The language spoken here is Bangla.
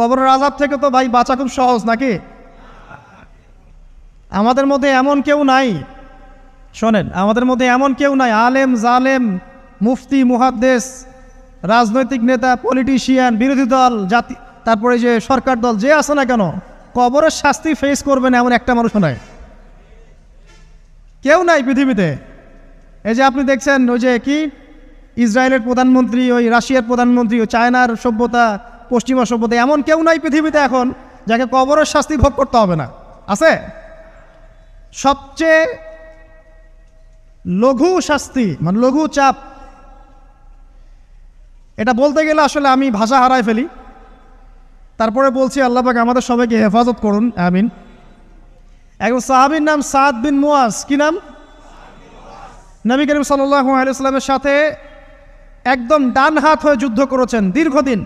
কবরের আযাব থেকে তো ভাই বাঁচা খুব সহজ নাকি? আমাদের মধ্যে এমন কেউ নাই, শোনেন, আমাদের মধ্যে এমন কেউ নাই আলেম জালেম মুফতি মুহাদ্দেস রাজনৈতিক নেতা পলিটিশিয়ান বিরোধী দল জাতি তারপরে যে সরকার দল যে আছে না কেন, কবরের শাস্তি ফেস করবে না এমন একটা মানুষ নাই, কেউ নাই পৃথিবীতে। এই যে আপনি দেখছেন ওই যে কি ইসরায়েলের প্রধানমন্ত্রী, ওই রাশিয়ার প্রধানমন্ত্রী, ওই চায়নার সভ্যতা, পশ্চিমা সভ্যতা, এমন কেউ নাই পৃথিবীতে এখন যাকে কবরের শাস্তি ভোগ করতে হবে না। আছে? সবচেয়ে লঘু শাস্তি মানে লঘু চাপ, এটা বলতে গেলে আসলে আমি ভাষা হারায় ফেলি, তারপরে বলছি আল্লাহ পাক আমাদের সবাইকে হেফাজত করুন, আমিন। একজন সাহাবীর নাম সাদ বিন মুয়াজ। কি নাম? নবী করিম সাল্লাল্লাহু আলাইহি ওয়াসাল্লামের সাথে একদম ডান হাত হয়ে যুদ্ধ করেছেন দীর্ঘদিন।